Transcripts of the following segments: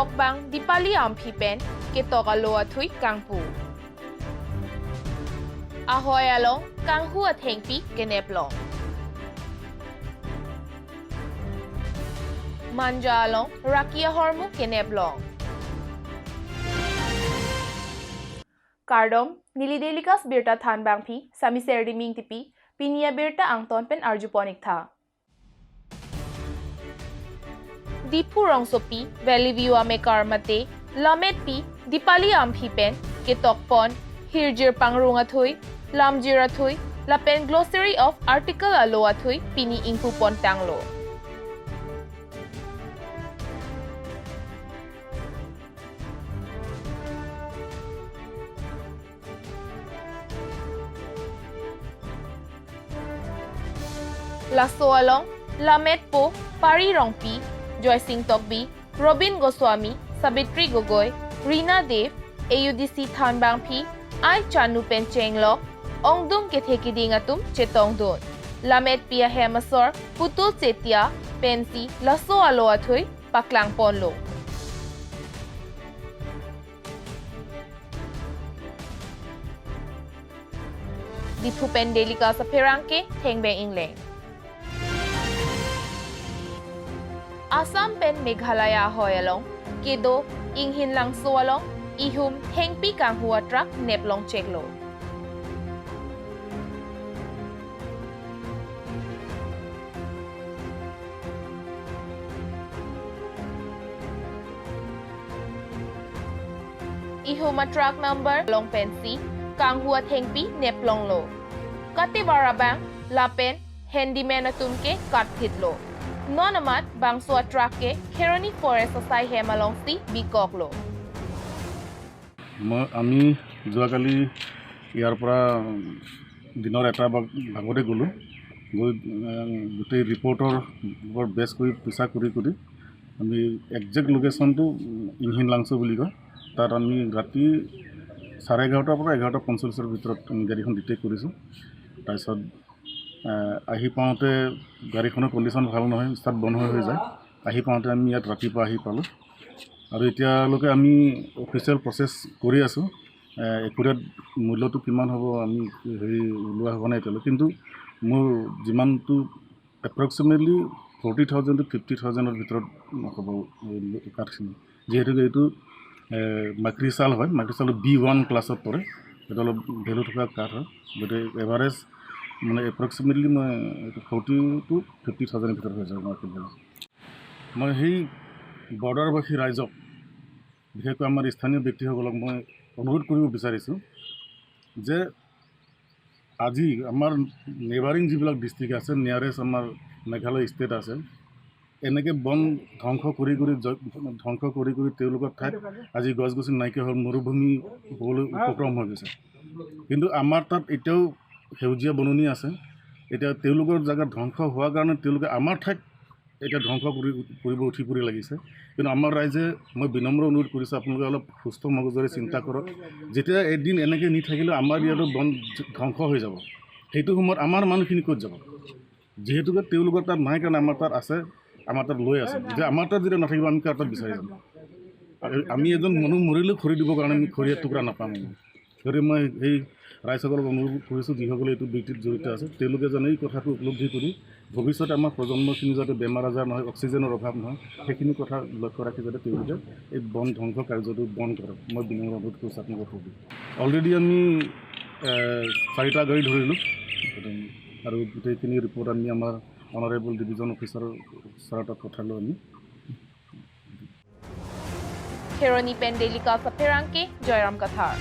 tok bang dipali ampi pen ke tok aloa thui kangpu. Ahoy along kang hua thengpi ke neplong. Manja along rakia hormu ke neplong. Kardom nilidelikas birta than bang phi sami serdi ming tipi pinia birta angton pen arjuponik tha. Dipu rong sopi valley view ame karmate lamet pi dipali amphi pen ke tokpon hirjir pangrunga thui lamjira thui la pen glossary of article aloa thui pini ingpu pon tanglo. Laso along lamet po pari rongpi Joy Singh Tokbi, Robin Goswami, Sabitri Gogoi, Rina Dev, AUDC Thanbang Phi, Ai Chanu Pen Chenglok, Ongdum Ketheki Dingatum Chetong Don, Lamet Pia Hemasor, Putul Chetia, Pensi, Laso Aloa Thui, Paklang Ponlo. Dipu Pen Delika sa Perangke, Thengbeng Ingleng. Assam pen Meghalaya hoyalong, Kedo inghin lang sualong, ihum hengpi kang hua trak neplong cheklo. Ihum a truck number long pensi kang hua hengpi neplong lo. Kati barabang lapen handyman atumke kathitlo. Nonamat bangso atrake Keroni Forest Society hemalong si Bikoklo. আমি যোৱাকালি ইয়াৰ পৰা দিনৰ এটা ভাগতে গ'লোঁ গৈ গোটেই ৰিপৰ্টৰ ওপৰত বেছ কৰি পিছা কৰি আমি একজেক্ট লোকেশ্যনটো ইনহিন লাংচো বুলি কয় তাত আমি ৰাতি 11:30 পৰা 11:45 ভিতৰত গাড়ীখন ডিটেক্ট কৰিছোঁ তাৰপিছত আহি পাওঁতে গাড়ীখনৰ কণ্ডিশ্যন ভাল নহয় ষ্টাৰ্ট বন্ধ হৈ যায় আহি পাওঁতে আমি ইয়াত ৰাতিপুৱা আহি পালোঁ আৰু এতিয়ালৈকে আমি অফিচিয়েল প্ৰচেছ কৰি আছোঁ একুৰেট মূল্যটো কিমান হ'ব আমি হেৰি ওলোৱা হোৱা নাই এতিয়ালৈকে কিন্তু মোৰ যিমানটো এপ্ৰক্সিমেটলি 40,000 to 50,000ৰ ভিতৰত হ'ব কাঠখিনি যিহেতুকে এইটো মাক্ৰিচাল হয় মাক্ৰিচাল B1 ক্লাছত পৰে এইটো অলপ ভেলু থকা কাঠ হয় গতিকে এভাৰেজ মানে এপ্ৰক্সিমেটলি মই 40,000 to 50,000ৰ ভিতৰত হৈ যাব মই সেই বৰ্ডাৰবাসী ৰাইজক বিশেষকৈ আমাৰ স্থানীয় ব্যক্তিসকলক মই অনুৰোধ কৰিব বিচাৰিছোঁ যে আজি আমাৰ নেবাৰিং যিবিলাক ডিষ্ট্ৰিক্ট আছে নিয়াৰেষ্ট আমাৰ মেঘালয় ষ্টেট আছে এনেকৈ বন ধ্বংস কৰি তেওঁলোকৰ ঠাইত আজি গছ গছনি নাইকিয়া হ'ল মৰুভূমি হ'বলৈ উপক্ৰম হৈ গৈছে কিন্তু আমাৰ তাত এতিয়াও সেউজীয়া বননি আছে এতিয়া তেওঁলোকৰ জায়গা ধ্বংস হোৱাৰ কাৰণে তেওঁলোকে আমাৰ ঠাইত এটা ধ্বংস কৰিব উঠি পৰি লাগিছে কিন্তু আমাৰ ৰাইজে মই বিনম্ৰ অনুৰোধ কৰিছোঁ আপোনালোকে অলপ সুস্থ মগজুৰে চিন্তা কৰক যেতিয়া এদিন এনেকৈ নি থাকিলে আমাৰ ইয়াতো বন ধ্বংস হৈ যাব সেইটো সময়ত আমাৰ মানুহখিনি ক'ত যাব যিহেতুকে তেওঁলোকৰ তাত নাই কাৰণে আমাৰ তাত আছে আমাৰ তাত লৈ আছে যে আমাৰ তাত যেতিয়া নাথাকিব আমি কাৰ তাত বিচাৰি যাম আৰু আমি এজন মানুহ মৰিলেও খৰি দিবৰ কাৰণে আমি খৰিয়াৰ টুকুৰা নাপাম গতিকে মই সেই ৰাইজসকলক অনুৰোধ কৰিছোঁ যিসকলে এইটো ডিউটিত জড়িত আছে তেওঁলোকে যেন এই কথাটো উপলব্ধি কৰি ভৱিষ্যতে আমাৰ প্ৰজন্মখিনি যাতে বেমাৰ আজাৰ নহয় অক্সিজেনৰ অভাৱ নহয় সেইখিনি কথা লক্ষ্য ৰাখি যাতে তেওঁলোকে এই বন ধ্বংস কাৰ্যটো বন্ধ কৰক মই বিনম্ৰ অনুৰোধ কৰিছোঁ আপোনালোকৰ প্ৰতি অলৰেডি আমি 4টা গাড়ী ধৰিলোঁ আৰু গোটেইখিনি ৰিপৰ্ট আমি আমাৰ অনাৰেবল ডিভিজন অফিচাৰ ছাৰৰ তাত পঠালোঁ আমি Keroni Pendelika sa Perangke, Joyram Kathar.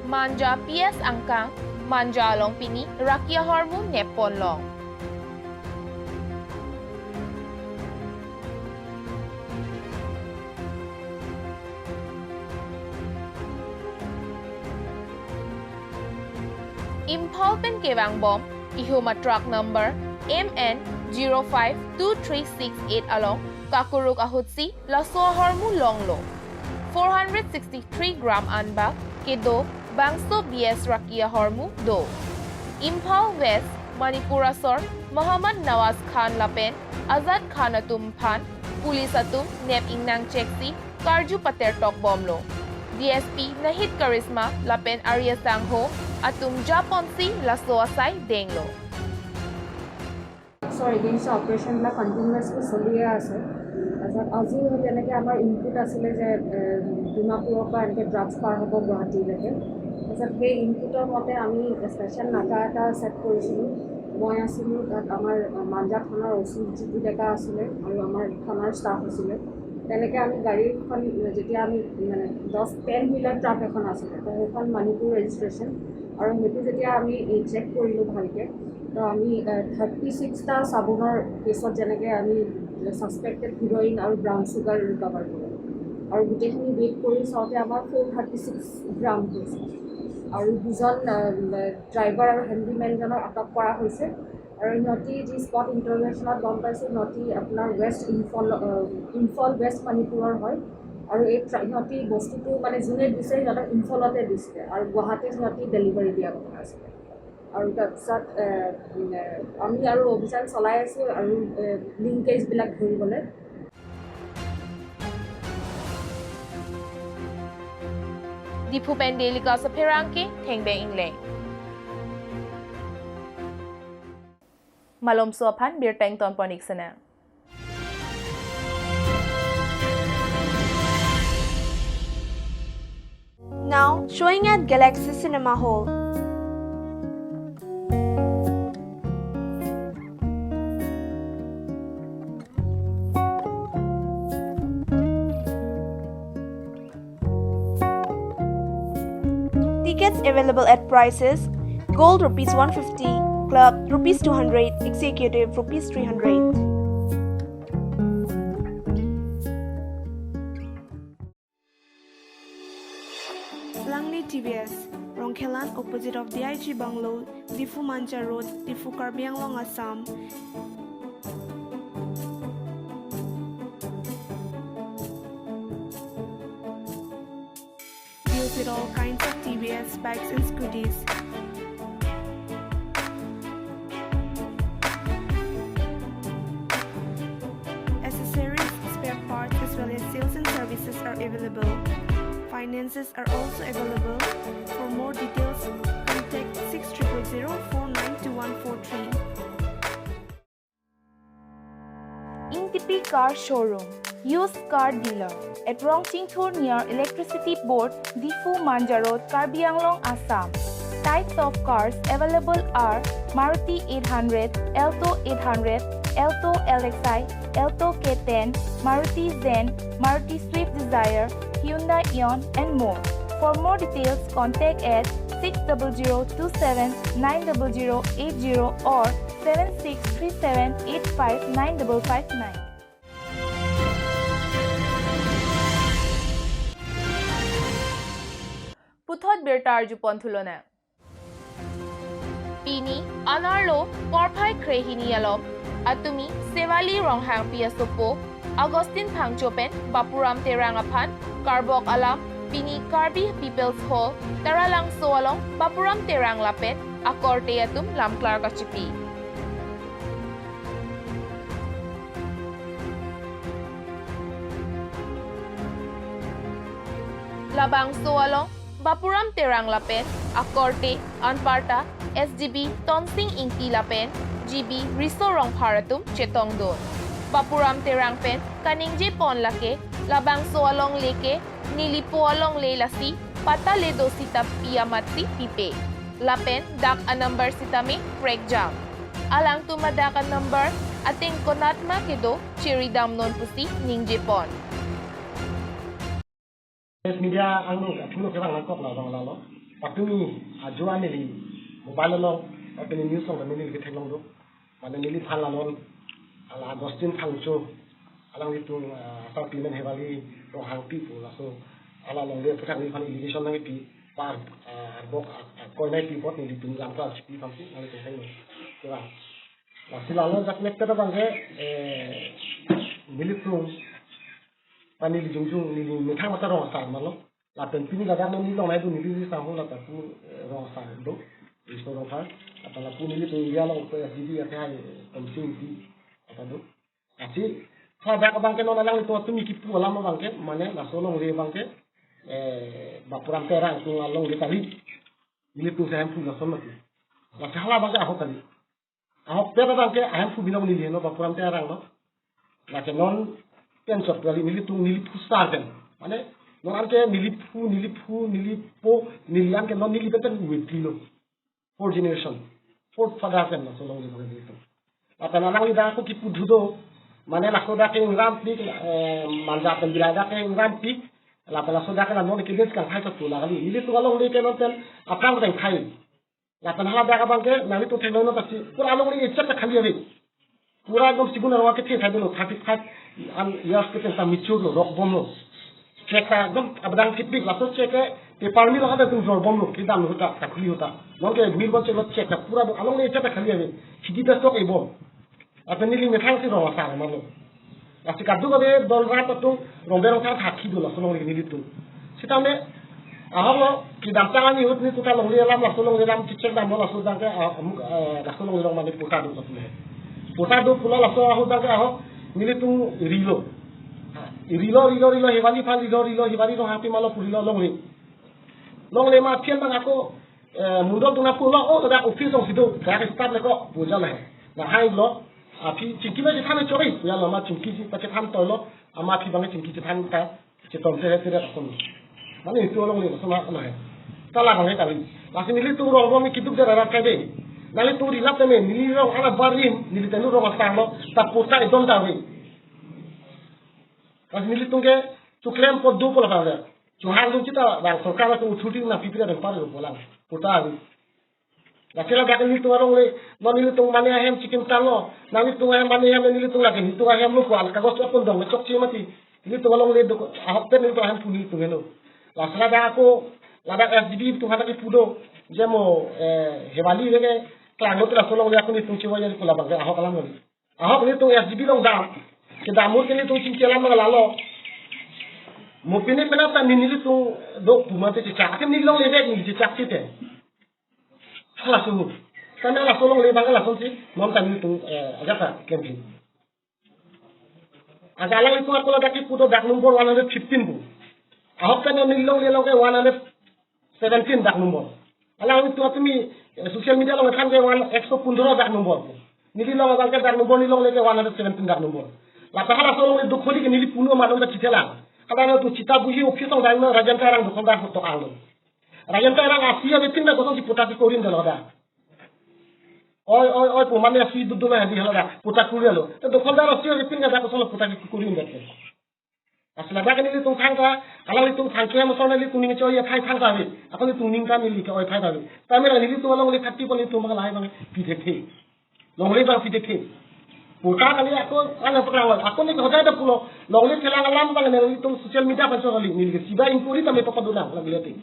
Manja PS Angkang, Manja Along Pini, Rakia Hormu Nepon Long. Impal Pen Kevang Bomb, Ihuma Truck Number MN052368 along Kakuruk Ahutsi, Lasoa Hormu Longlo. 463 gram anbak, Kedo, Bangso BS Rakia Hormu Do. Impal West, Manipur Asor, Muhammad Nawaz Khan Lapen, Azad Khan Atum Phan, Police Atum, Nep Ingnang Cheksi, Karju Pater Tok Bomlo. DSP Nahid Karisma Lapen Arya Sangho, Atum Japonsi Laso Asai Denglo. So against operation la continuously চলিয়ে আছে তাৰপিছত আজি যেনেকৈ আমাৰ input আছিলে যে ডিমাপুৰৰ পৰা এনেকৈ ড্ৰাগছ পাৰ হ'ব গুৱাহাটীলৈকে তাৰপিছত সেই ইনপুটৰ মতে আমি স্পেচিয়েল নাকা এটা ছেট কৰিছিলোঁ মই আছিলোঁ তাত আমাৰ মাঞ্জা থানাৰ অচি জিতু ডেকা আছিলে আৰু আমাৰ থানাৰ ষ্টাফ আছিলে তেনেকৈ আমি গাড়ীখন যেতিয়া আমি মানে 10 হুইলাৰ ট্ৰাক এখন আছিলে তো সেইখন মণিপুৰ ৰেজিষ্ট্ৰেশ্যন আৰু সেইটো যেতিয়া আমি চেক কৰিলোঁ ভালকৈ তো আমি 36টা চাবোনৰ কেছত যেনেকৈ আমি ছাছপেক্টেড হিৰইন আৰু ব্ৰাউন চুগাৰ ৰিকভাৰ কৰোঁ আৰু গোটেইখিনি ৱেইট কৰি চাওঁতে আমাৰ 436 গ্ৰাম হৈছে আৰু দুজন ড্ৰাইভাৰ আৰু হেণ্ডিমেনজনক আটক কৰা হৈছে আৰু সিহঁতি যি স্পট ইণ্টাৰভেনশ্যনত গম পাইছোঁ সিহঁতি আপোনাৰ ইম্ফল ৱেষ্ট মণিপুৰৰ হয় আৰু এই সিহঁতি বস্তুটো মানে যোনে দিছে সিহঁতক ইম্ফলতে দিছিলে আৰু গুৱাহাটীত সিহঁতি ডেলিভাৰী দিয়া কথা আছিলে আৰু তাৰপিছত আমি আৰু অভিযান চলাই আছোঁ আৰু লিংকেজবিলাক ধৰিবলৈ Dipu Pendelica sa Perangke, Tengbeng Ingleng. Malom Sopan, Birteng Ton Ponik Sana. Now showing at Galaxy Cinema Hall. Tickets available at prices: Gold rupees 150, Club rupees 200, Executive rupees 300. Langli TVS, Rongkhelan opposite of DIG Bungalow, Difu Manja Road, Difu Karbi Anglong, Assam. Deals with all kinds of TVS bikes and scooters. Accessories, spare parts as well as sales and services are available. Finances are also available. For more details, contact 6000492143. Intipi Car Showroom, used car dealer at Rongchingthur near Electricity Board, Difu Manja Road, Karbi Anglong, Assam. Types of cars available are Maruti 800, Alto 800, Alto LXi, Alto K10, Maruti Zen, Maruti Swift Desire, Hyundai Eon and more. For more details, contact at 6002790080 or 7637859559. Puthot Birtar Jupon Thulona Pini Anarlo Porpai Krehini Alom Atumi Sevali Ronghang Piasopo Agustin Pangchopen Bapuram Terangapan Karbok Alam Pini Karbi People's Hall Taralang Soalong Bapuram Terang Lapet Akorte Atum Lamklar Kachipi Labang Soalong Bapuram Terang Lapen, Akorte, Anparta, SGB, Tonsing Inki Lapen, GB, Risorong Paratum, Chetong Don. Bapuram Terang Pen, Kaningje Pon Lake, Labang Soalong Leke, Nilipualong Leilasi, Patale Dosita Piamatsi Pipe. Lapen, Dak a number sitami, Prek Jam. Alang tumadakan number, ating konatma kedo, Chiridam Non Pusi, Ningje Pon. Media anglo puno ke bang kok la bang la lo patumi ajwa ni li mobile lo patumi news lo ni li ke long do mane ni li phal la lon ala Agustin phangcho alang itu ta payment hewali to hangpi pu la so ala long de phang ni phani irrigation na pi par bok ko nai pi bot ni li pin lam ka pi phamsi ale te sai ni ke ba la sila lo jak nek ta bang ke militu Pani di jung ni methang mata rong sang malo la pen pini la dan ni long nai du ni di sang ho la ta pu rong sang do iso rong pha kalau pun ini tuh dia lo ke SDB ya kayak komisi di apa tuh asih kalau dak bangke non alang itu tuh mikir pu lama bangke mana nasolong le bangke bapuran terang tuh along di tali ini tuh saya pun nasolong tuh lah salah bangke ahok tadi ahok pera bangke aham pu binong ni no bapuran terang no lah non pensor kali ini tuh pusat kan mana non anke nilipu nilian ke non nilipeten wetilo 4 generation 4 father kan so long lebih itu apa nanang ida aku kipu dudo mana lah soda ke rampi manja penjelaga ke rampi lah pala soda kan non ke des kan hai tu lah kali ini tu long le ke noten apa yang kai lah tanah ada abang ke nani tu telo no pasti pura long le chat khali ave pura gom sigun ro ke the thai do 35 an years ke ta michu lo rock bom lo cek gom abang kitbik lah so cek ke parmi lo ada tu jor bom lo kita no ta takli hota non ke mil bon cek cek pura along le chat khali ave chidi da stok e bom apa ni li metang si ro sa ma lo Kasi kadu ko de dol ra tu rombero ka thaki do la so long ni tu sita me aholo ki dam tanga ni hut ni tu ta long le lam la so long le lam chichek dam la so dang ka la so long le ma ni puta do pula la so ahu dang ka aho ni tu rilo hewali pha rilo hewali ro hapi malo purilo long le ma thien bang ako mundol tu na pulo o da office ong sido ka start le ko puja le na hai lo api cingki ma jithan chori ya lo ma cingki si pa jithan to lo ama phi bang cingki jithan ta chitom se te ra kon mane tu long le so ma na hai ta la bang ta li la si ni tu ro ro mi kiduk da ra ka de na le tu ri la te me ni ro ala barim ni le tenu ro ma ta lo ta pota e don ta we la si ni tu ke tu klem po du po la fa tu har du chita ba sarkar la tu chuti na pipira de par ro bola pota we la kela ga ni tu arong le no ni tu mane ahem chicken talo na ni tu ahem mane ahem ni tu la ke ni tu ahem lu ko al ka gos apon dong chok chi mati ni tu along le do ahok te ni tu ahem puni tu ngelo la sala da ko la da SDB tu hata ki pudo jemo hewali le ke klango tu la solong le aku ni tu chi wa ya ko la bang ahok alam ni ahok ni tu SDB long da ke da mur ke ni tu chi chelam la lo mo pine pena ta ni tu do pumate chi cha ke ni long le ni chi cha chi te salah suhu karena lah solong le bang lah sonsi nom tani tu agak kempi agak lang itu aku lagi puto dak nomor 115 bu ahok kan ni long le long ke 117 dak nomor alang itu atumi social media long kan ke 115 dak nomor ni long bang ke dak nomor ni long le ke 117 dak nomor la ta hala solong le dukholi ke ni puno ma dong ta citela kada tu cita buhi office ong dang rajan tarang dukhol dak to alo rajan tarang asia betin na kosong si puta si korin da loda oi pumane asi dudu na di hala puta kuri lo to dukhol da asia betin ga da kosong puta ki korin da ke asla da ni tu thangka ala ni tu thangke mo sona li tu ning choy khai thangka we apani tu ning ka ni li ka oi khai da we ta me ni tu long le khatti poni tu ma lai bang pi the long le bang pi the puta kali aku ana pekrawal aku ni hoda da pulo long le thela ngalam bang ni tu social media pa so kali ni ke siba inkuri ta me pa paduna la bilete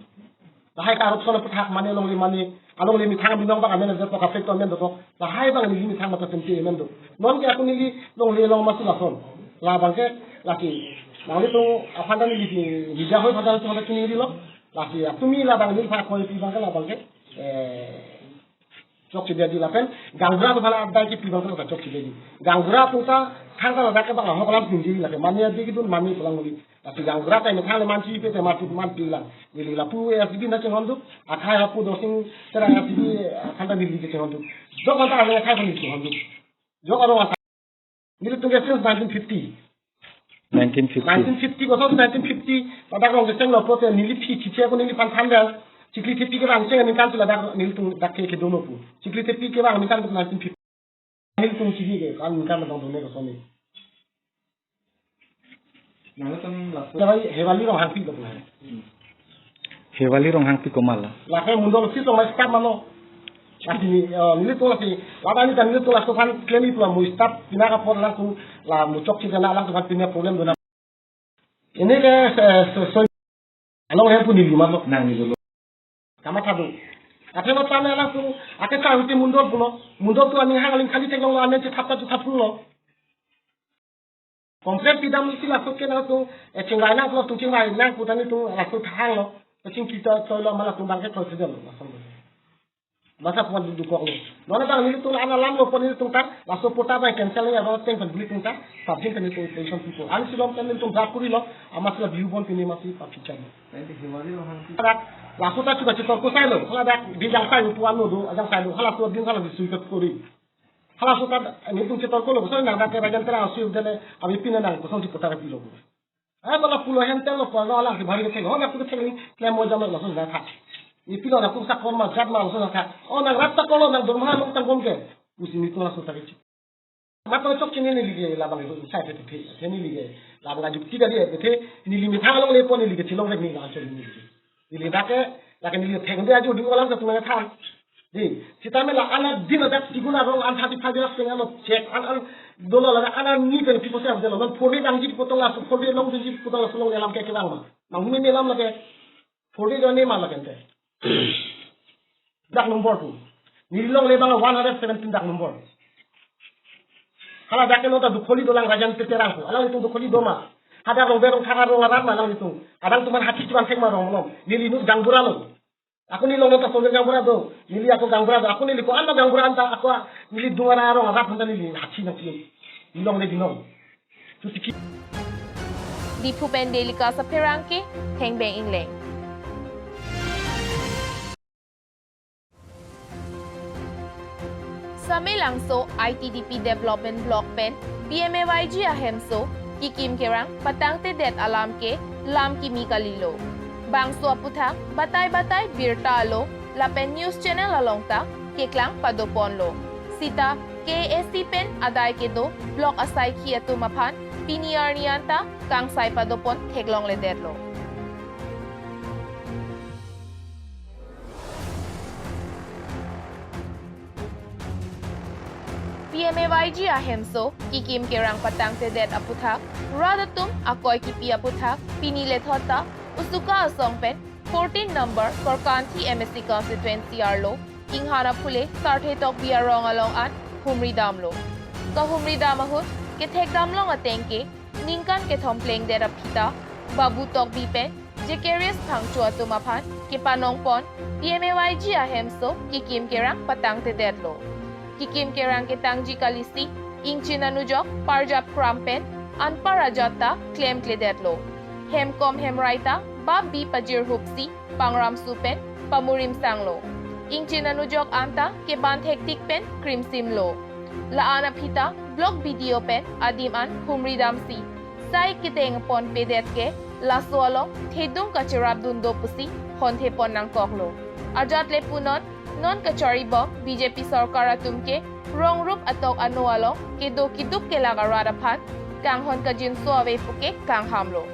lahai ka rupsona puthak mane long le mane along le mi thang binong bang amen da ka fek to men do lahai bang ni mi thang ma ta temti men do non ke aku ni long le long ma su la son la bang ke la ki la le tu afanda ni di ja hoi phadal tu ma kini ri lo la ki tumi la bang ni pha khoi pi bang la bang ke chok chi di la pen gangra to phala dai ki pi bang ka chok chi di gangra tu ta thang ka da ka bang ho kalam pinji la ke mane di ki dun mani pulang li tapi gangra ta ni thang le man chi pe te ma tu man pi la ni la pu ya sibi na che hondu akhai ha pu do sing tera ya sibi khanda ni li che hondu do ka ta le khai ni che hondu jo ka ro wa ni tu ke since 1950 ko so 1950 pada ko ngeseng lo prote ni li phi chi che ko ni li pan thanda Cikli tepi ke bang cengan ni kan tu dak ni tu dak ke dono pu cikli tepi ke bang ni kan tu 1950 ni tu cikli ke kan ni kan dong dono ko soni Nala tam la Dawai hewali rong hangpi lo hai Hewali rong hangpi ko mala la ke mundol si to ma start malo Asi ni tu la si la ni kan ni tu la so fan klemi pula mu start pina ka por langsung la mu chok ci na langsung fan pina problem dona ini ke so along he pun ni malo nang ni dulu kama tadu ate no tane langsung ate ka huti mundol tu ani hangalin khali te ngong ane te thapta tu thapul lo komplet pidam si la sokke na tu e chingai na tu chingai na putani tu la tu thang lo chin kita so lo mala tu bangke thoi sedel masa pon du kok lo nona bang ni tung ana lam lo pon ni tung ta la so pota ba cancel ya ba teng pan buli tung ta pa pin kan tung position people an silom kan tung da kuri lo amas la view bon pini masi pa picha ni la so ta chuka chitor ko sai lo hala da di jang sai tu an lo do ajang sai lo hala so din hala di sui ka kuri hala so ta ni tung chitor ko lo so na da ka bajan tera asu dele abi pina nang ko so ti pota ra pi lo ay mala pulo hen tel lo pa lo ala ki bhari ke ho na ku ke ni kle mo jam lo so na tha ni pilo na ku sa kon ma jat ma so na tha o na rat ta ko lo na dorma lo tang kon ke usi ni to la so ta ke ma to chok chini ni lige la bang lo sai te te ni lige la bang ju ti ga de te ni li mi tha lo le po ni lige ti lo re ni la so ni li da ke la ke ni li theng de ju du ko la so tu na tha di kita me la ana din da ti guna ro an 35 years penga lo check an dolo la ana ni pen people say de lo non pori dang ji potong la so pori long ji potong la so long lam ke bang ma humi me lam la ke pori do ne ma la ke dak nomor 2 ni long le bang 117 dak nomor hala dak no ta du kholi do lang rajan te terang ko ala itu du kholi do ma ada ro berong thara ro ngarat ma lang itu adang tuman hati cuan sek ma ro ngom ni li nu gangbura lo aku ni long ta so gangbura do ni li aku gangbura do aku ni li ko an gangbura anta aku ni li dungara ro ngarat anta ni li hati na ti ni long le dinong tu ti Di Pupen Delika sa Perangke, Hengbeng Ingleng. Sa Melangso, ITDP Development Block Pen, BMAYG Ahemso, Kikim Kerang, Patang Tedet Alam Ke, Lam Kimi Kalilo. Bangso Aputang, Batay-Batay Birtalo, Lapen News Channel Alongta, Keklang Padoponlo. Sita, KSC Pen Aday Kedo, Block Asay Kiatu Mapan, Piniar Nianta, Kang Sai Padopon, Teglong Lederlo. PMAYG Ahemso, Kikim Kerang Patang Tedet Aputhak, Radatum Akoy Kipi Aputhak, Pinile Thota, Usuka Asongpen, 14 number Korkanti MSC Constituency Arlo, Kinghana Pule, Sarthetok Biarong Along An, Humri Damlo. Kahumri Damahut, Ketek Damlong Atengke, Ningkan Ketom Pleng Derapita, Babu Tok Bipen, Jekerius Pangchua Tumapan, Kipanong Pon, PMAYG Ahemso, Kikim Kerang Patang Tedetlo. Kikim Kerang Ketangji Kalisi, Ingchinanujok, Parjap Krampen, Anparajata, Klem Kledetlo. Hemkom Hemraita, Babi Pajir Hupsi, Pangram Supen, Pamurim Sanglo. Ingchinanujok Anta, Keban Hektik Pen, Krimsimlo. Laana Pita, Blog Video Pen, Adiman, Humri Damsi. Sai Kiteng Pon Pedetke, Lasualong, Thedung Kachirab Dundo Pusi, Honte Pon Nang Koklo. Ajat Lepunon, Non Kachari Bok, BJP Sarkara Tumke, Rong Rup Atok Anualong, Kedo Kiduk Kelagaradapat, Kang Hon Kajin Suave Puke, Kang Hamlo.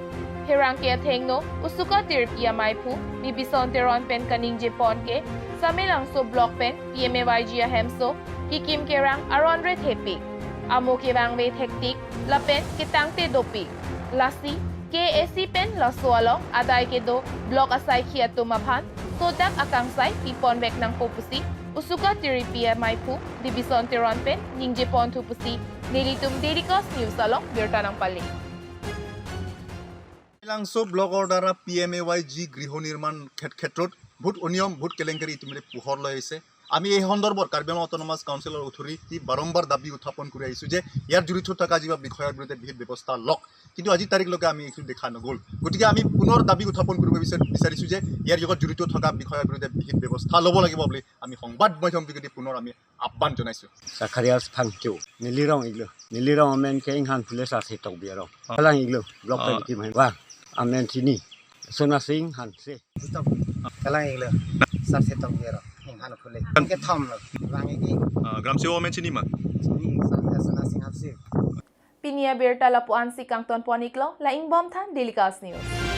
Herangke Tengno, Usuka Tirpia Maipu, Bibison Teron Pen Kaning Jeponke, Samilangso Block Pen, PMAYG Ahemso, Kikim Kerang Aronre Tepi, Amo Kebang Ve Hektik, Lapen Kitangte Dopi, Lasi, KSC Pen Lasualong, Aday Kedo, Block Asay Kiatu Mapan, Sodak Akangsay, Pipon Bek Nang Popusi, Usuka Tiripia Maipu, Bibison Teron Pen, Ning Jepon Tupusi, Nilitum Dedicos News Along, Birta ng Pali. Langso block order PMAYG গৃহ নিৰ্মাণ ক্ষেত্ৰত বহুত অনিয়ম বহুত কেলেংকাৰী ইতিমধ্যে পোহৰলৈ আহিছে আমি এই সন্দৰ্ভত কাৰ্বি আংলং অটোনমাছ কাউন্সিলৰ অথৰিটি বাৰম্বাৰ দাবী উত্থাপন কৰি আহিছোঁ যে ইয়াৰ জড়িত থকা যিবা বিষয়ৰ বিৰুদ্ধে বিহিত ব্যৱস্থা লওক কিন্তু আজি তাৰিখলৈকে আমি এইটো দেখা নগ'ল গতিকে আমি পুনৰ দাবী উত্থাপন কৰিব বিচাৰিছোঁ যে ইয়াৰ লগত জড়িত থকা বিষয়ৰ বিৰুদ্ধে বিহিত ব্যৱস্থা ল'ব লাগিব বুলি আমি সংবাদ মাধ্যম যোগেদি পুনৰ আমি আহ্বান জনাইছোঁ Sakarias Pangcho, Nilirong Iglo, Nilirong Amen King Han Pulis at Hitok Biro, Alang Iglo, Block Kim Wa, Amen Tini, Sona Sing Han Se. Kalang Iglo, Sarsetong Biro, in Han Pulis. Get Tom, Langi, গ্ৰামসেৱা মেচিনি মা Sona Sing Han Se. Pinia Birta Lapuan si Kang Ton Poniklo, Laing Bomtan, Delikas News.